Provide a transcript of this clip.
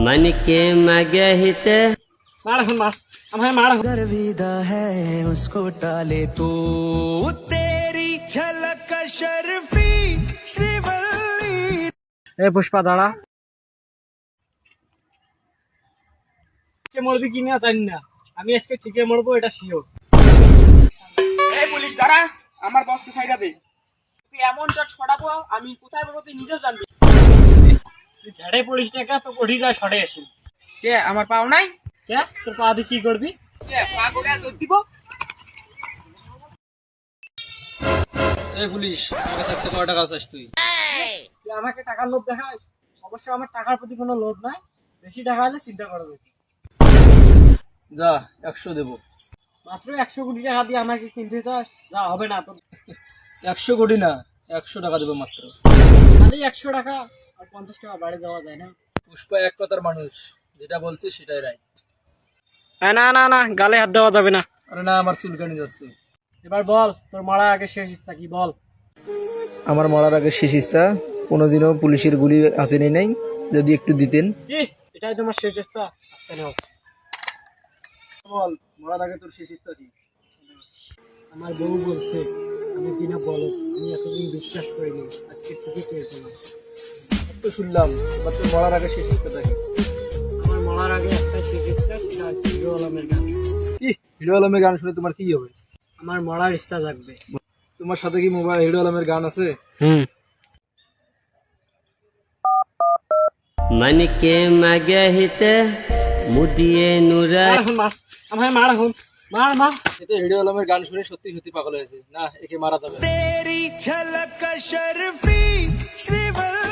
मन के मगहिते मार এখন মার আমায় মার এখন गर्विदा है उसको टाले तो तेरी झलक शर्फी श्रीवल्ली। এ পুষ্পা দাঁড়া কে মরবি কি না জানি না আমি আজকে ঠিকই মরবো এটা শিওর এই পুলিশ দাঁড়া, আমার বসকে সাইডা দে। তুই এমন চট ছড়াবো আমি কোথায় বলবো তুই নিজেও জানবি। তুই ঝাড়ে পড়িস না কা তো কঠি যায় সরে আসি কে আমার পাও নাই? কে তোর পা দিয়ে কি করবি কে পা করে আর দৌড় দিব? এই পুলিশ আমার কাছে একটা কয় টাকা চাস তুই? তুই আমাকে টাকার লোভ দেখাস অবশ্য আমার টাকার প্রতি কোনো লোভ নাই বেশি টাকা হলে চিন্তা করা যেত যা 100 দেবো। মাত্র 100 কোটি টাকা দিয়ে আমাকে কিনতে চাস যা হবে না তোর 100 কোটি না 100 টাকা দেবো মাত্র। খালি 100 টাকা আর 50 টাকা বাড়ি দেওয়া যায় না পুষ্পা এক কথার মানুষ, যেটা বলছে সেটাই রাইট। না না না গালে হাত দেওয়া যাবে না আরে না, আমার চুলকানি যাচ্ছে। এবার বল তোর মারা আগে শেষ ইচ্ছা কি বল আমার মরার আগে শেষ ইচ্ছা, কোনোদিনও পুলিশের গুলি হাতে নেই নাই, যদি একটু দিতেন। কি এটাই তোমার শেষ ইচ্ছা আচ্ছা নাও বল মরার আগে তোর শেষ ইচ্ছা কি? আমার বউ বলছে আমি কিনা বলো আমি এতদিন বিশ্বাস করিনি আজকে ঠিকই পেয়ে পেলাম তো শুনলাম, এবার তোর মরার আগে শেষ ইচ্ছাটা কি? আমার মরার আগে একটা শেষ ইচ্ছা সেটা হচ্ছে হিরো আলমের গান কি হিরো আলমের গান শুনে তোমার কি হবে? আমার মরার ইচ্ছা জাগবে তোমার সাথে কি মোবাইল হিরো আলমের গান আছে? मन के मगहिते मुदिए नुरा মার এখন মার আমায় মার এখন মার মার এতে হিরো আলমের গান শুনে সত্যি সত্যি পাগল হয়েছে না, একে মারা যাবে না। तेरी झलक शर्फी श्रीवल्ली।